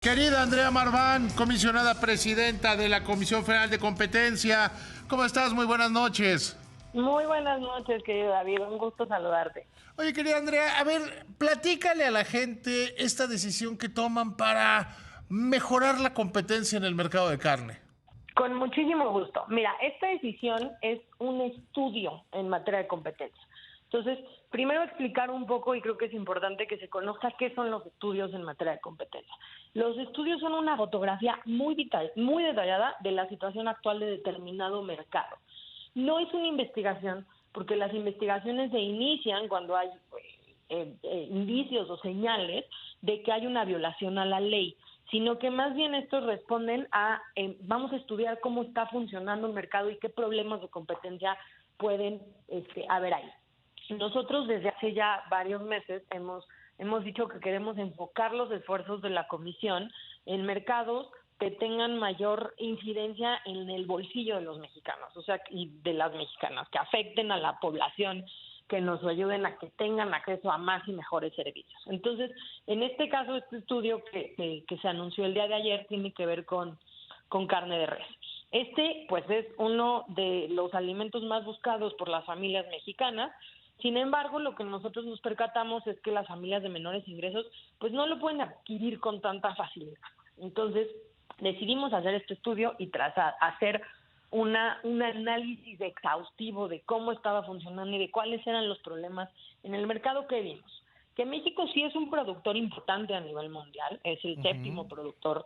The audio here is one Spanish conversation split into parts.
Querida Andrea Marván, comisionada presidenta de la Comisión Federal de Competencia, ¿cómo estás? Muy buenas noches. Muy buenas noches, querido David. Un gusto saludarte. Oye, querida Andrea, a ver, platícale a la gente esta decisión que toman para mejorar la competencia en el mercado de carne. Con muchísimo gusto. Mira, esta decisión es un estudio en materia de competencia. Entonces, primero explicar un poco, y creo que es importante que se conozca qué son los estudios en materia de competencia. Los estudios son una fotografía muy detallada de la situación actual de determinado mercado. No es una investigación, porque las investigaciones se inician cuando hay indicios o señales de que hay una violación a la ley, sino que más bien estos responden a vamos a estudiar cómo está funcionando el mercado y qué problemas de competencia pueden haber ahí. Nosotros desde hace ya varios meses hemos dicho que queremos enfocar los esfuerzos de la comisión en mercados que tengan mayor incidencia en el bolsillo de los mexicanos, o sea, y de las mexicanas, que afecten a la población, que nos ayuden a que tengan acceso a más y mejores servicios. Entonces, en este caso, este estudio que se anunció el día de ayer tiene que ver con carne de res. Pues, es uno de los alimentos más buscados por las familias mexicanas. Sin embargo, lo que nosotros nos percatamos es que las familias de menores ingresos pues no lo pueden adquirir con tanta facilidad. Entonces, decidimos hacer este estudio y tras hacer un análisis exhaustivo de cómo estaba funcionando y de cuáles eran los problemas en el mercado, que vimos que México sí es un productor importante a nivel mundial, es el séptimo productor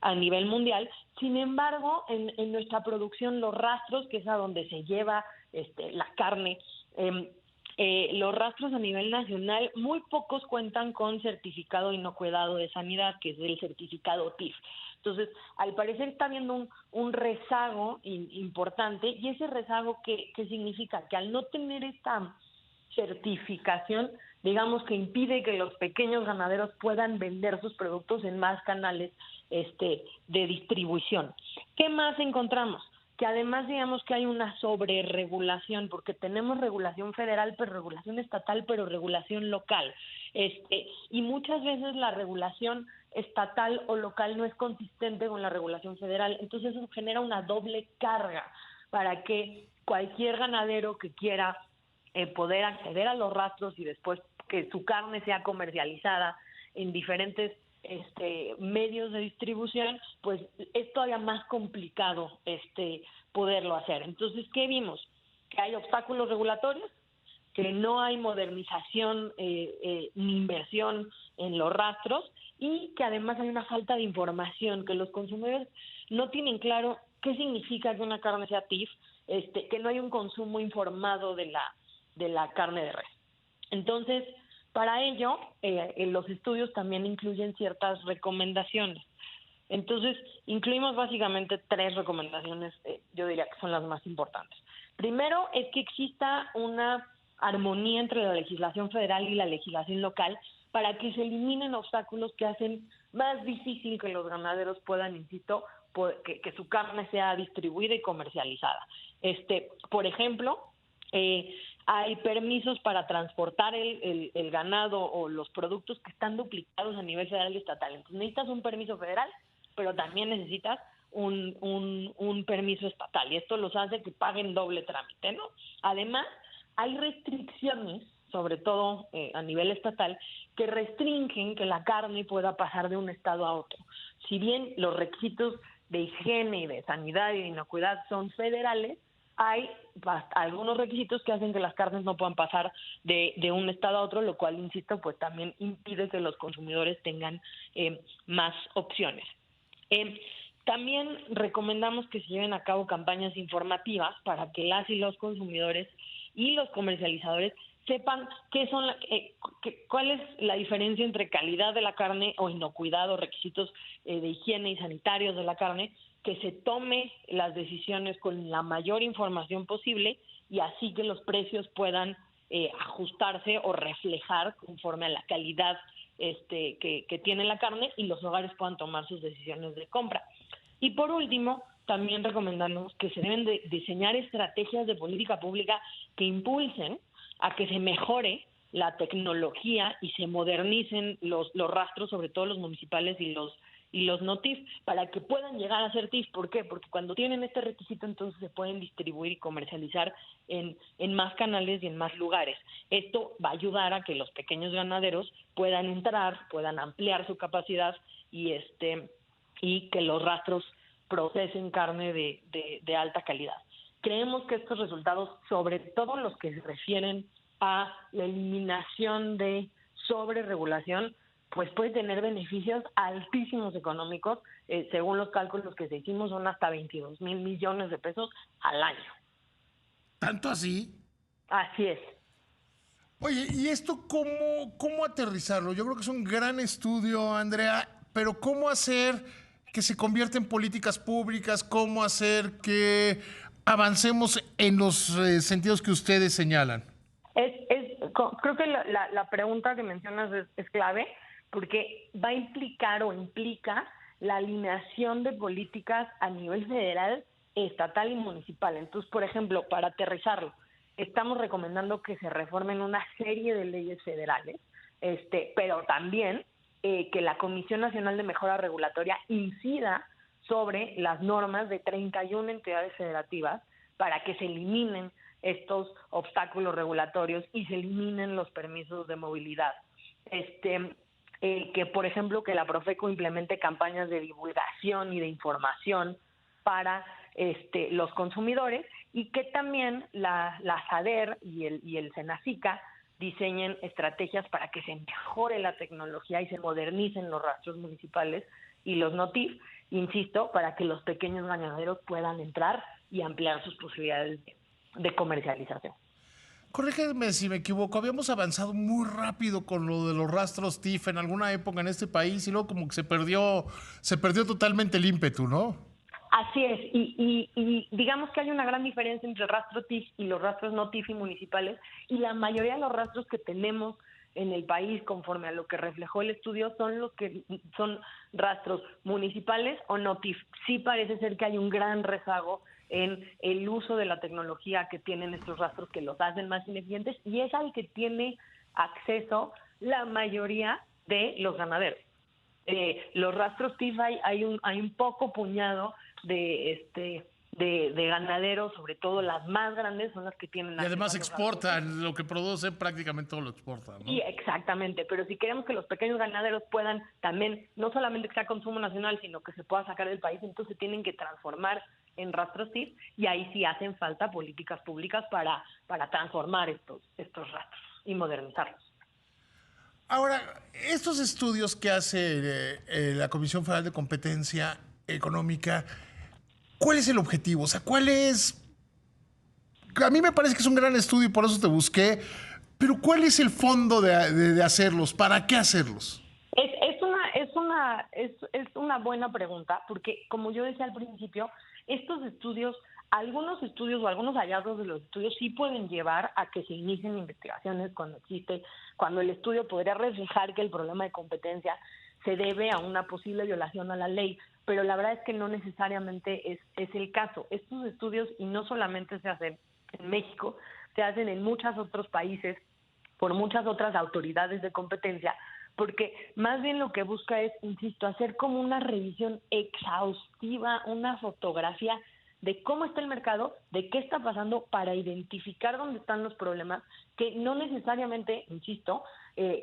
a nivel mundial. Sin embargo, en nuestra producción, los rastros, que es a donde se lleva la carne, los rastros a nivel nacional, muy pocos cuentan con certificado de inocuidad de sanidad, que es el certificado TIF. Entonces, al parecer está habiendo un rezago importante, y ese rezago, ¿qué significa? Que al no tener esta certificación, digamos que impide que los pequeños ganaderos puedan vender sus productos en más canales de distribución. ¿Qué más encontramos? Que además, digamos que hay una sobreregulación, porque tenemos regulación federal, pero regulación estatal, pero regulación local. Y muchas veces la regulación estatal o local no es consistente con la regulación federal. Entonces eso genera una doble carga para que cualquier ganadero que quiera poder acceder a los rastros y después que su carne sea comercializada en diferentes medios de distribución, pues es todavía más complicado poderlo hacer. Entonces, ¿qué vimos? Que hay obstáculos regulatorios, que no hay modernización ni inversión en los rastros, y que además hay una falta de información, que los consumidores no tienen claro qué significa que una carne sea TIF, que no hay un consumo informado de la carne de res. Entonces, para ello, los estudios también incluyen ciertas recomendaciones. Entonces, incluimos básicamente 3 recomendaciones, yo diría que son las más importantes. Primero, es que exista una armonía entre la legislación federal y la legislación local para que se eliminen obstáculos que hacen más difícil que los ganaderos puedan, insisto, que su carne sea distribuida y comercializada. Por ejemplo, hay permisos para transportar el ganado o los productos que están duplicados a nivel federal y estatal. Entonces necesitas un permiso federal, pero también necesitas un permiso estatal, y esto los hace que paguen doble trámite, ¿no? Además, hay restricciones, sobre todo a nivel estatal, que restringen que la carne pueda pasar de un estado a otro. Si bien los requisitos de higiene y de sanidad y de inocuidad son federales, hay algunos requisitos que hacen que las carnes no puedan pasar de un estado a otro, lo cual, insisto, pues también impide que los consumidores tengan más opciones. También recomendamos que se lleven a cabo campañas informativas para que las y los consumidores y los comercializadores sepan cuál es la diferencia entre calidad de la carne o inocuidad o requisitos de higiene y sanitarios de la carne, que se tome las decisiones con la mayor información posible, y así que los precios puedan ajustarse o reflejar conforme a la calidad que tiene la carne, y los hogares puedan tomar sus decisiones de compra. Y por último, también recomendamos que se deben de diseñar estrategias de política pública que impulsen a que se mejore la tecnología y se modernicen los rastros, sobre todo los municipales y los no TIF, para que puedan llegar a ser TIF. ¿Por qué? Porque cuando tienen este requisito, entonces se pueden distribuir y comercializar en más canales y en más lugares. Esto va a ayudar a que los pequeños ganaderos puedan entrar, puedan ampliar su capacidad y que los rastros procesen carne de alta calidad. Creemos que estos resultados, sobre todo los que se refieren a la eliminación de sobreregulación, pues puede tener beneficios altísimos económicos. Según los cálculos que se hicimos, son hasta 22 mil millones de pesos al año. ¿Tanto así? Así es. Oye, ¿y esto cómo aterrizarlo? Yo creo que es un gran estudio, Andrea, pero ¿cómo hacer que se convierta en políticas públicas? ¿Cómo hacer que avancemos en los sentidos que ustedes señalan? Creo que la pregunta que mencionas es clave, porque va a implicar o implica la alineación de políticas a nivel federal, estatal y municipal. Entonces, por ejemplo, para aterrizarlo, estamos recomendando que se reformen una serie de leyes federales, pero también que la Comisión Nacional de Mejora Regulatoria incida sobre las normas de 31 entidades federativas para que se eliminen estos obstáculos regulatorios y se eliminen los permisos de movilidad. Que, por ejemplo, que la Profeco implemente campañas de divulgación y de información para los consumidores, y que también la SADER y el SENACICA diseñen estrategias para que se mejore la tecnología y se modernicen los rastros municipales y los NOTIF, insisto, para que los pequeños ganaderos puedan entrar y ampliar sus posibilidades de comercialización. Corrígeme si me equivoco, habíamos avanzado muy rápido con lo de los rastros TIF en alguna época en este país y luego como que se perdió totalmente el ímpetu, ¿no? Así es, y digamos que hay una gran diferencia entre el rastro TIF y los rastros no TIF y municipales, y la mayoría de los rastros que tenemos en el país, conforme a lo que reflejó el estudio, son los que son rastros municipales o no TIF. Sí parece ser que hay un gran rezago en el uso de la tecnología que tienen estos rastros, que los hacen más ineficientes, y es al que tiene acceso la mayoría de los ganaderos. Los rastros TIF hay un poco puñado de ganaderos, sobre todo las más grandes son las que tienen. Y además exportan, lo que producen prácticamente todo lo exportan, ¿no? Sí, exactamente, pero si queremos que los pequeños ganaderos puedan también, no solamente que sea consumo nacional, sino que se pueda sacar del país, entonces tienen que transformar en rastros TIF, y ahí sí hacen falta políticas públicas para transformar estos rastros y modernizarlos. Ahora, estos estudios que hace la Comisión Federal de Competencia Económica, ¿cuál es el objetivo? O sea, ¿cuál es? A mí me parece que es un gran estudio y por eso te busqué, pero ¿cuál es el fondo de hacerlos? ¿Para qué hacerlos? Es una buena pregunta, porque como yo decía al principio, estos estudios, algunos estudios o algunos hallazgos de los estudios sí pueden llevar a que se inicien investigaciones cuando el estudio podría reflejar que el problema de competencia se debe a una posible violación a la ley, pero la verdad es que no necesariamente es el caso. Estos estudios, y no solamente se hacen en México, se hacen en muchos otros países por muchas otras autoridades de competencia, porque más bien lo que busca es, insisto, hacer como una revisión exhaustiva, una fotografía de cómo está el mercado, de qué está pasando, para identificar dónde están los problemas, que no necesariamente, insisto,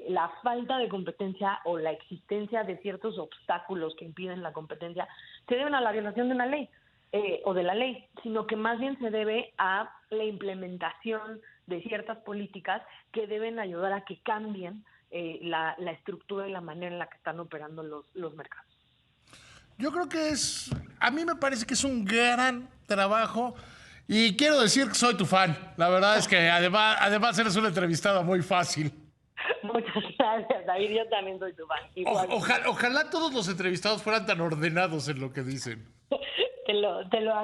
la falta de competencia o la existencia de ciertos obstáculos que impiden la competencia se deben a la violación de una ley o de la ley, sino que más bien se debe a la implementación de ciertas políticas que deben ayudar a que cambien la estructura y la manera en la que están operando los mercados. Yo creo que a mí me parece que es un gran trabajo y quiero decir que soy tu fan. La verdad es que además eres una entrevistada muy fácil. Muchas gracias, David, yo también soy tu fan. Ojalá todos los entrevistados fueran tan ordenados en lo que dicen. Te lo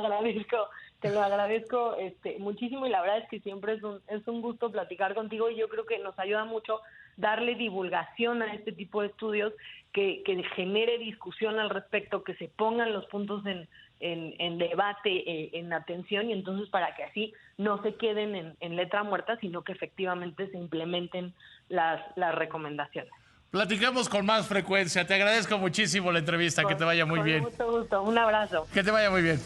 agradezco muchísimo, y la verdad es que siempre es un gusto platicar contigo, y yo creo que nos ayuda mucho darle divulgación a este tipo de estudios, que genere discusión al respecto, que se pongan los puntos en debate, en atención, y entonces para que así no se queden en letra muerta, sino que efectivamente se implementen las recomendaciones. Platicamos con más frecuencia. Te agradezco muchísimo la entrevista. Que te vaya muy bien. Con mucho gusto. Un abrazo. Que te vaya muy bien.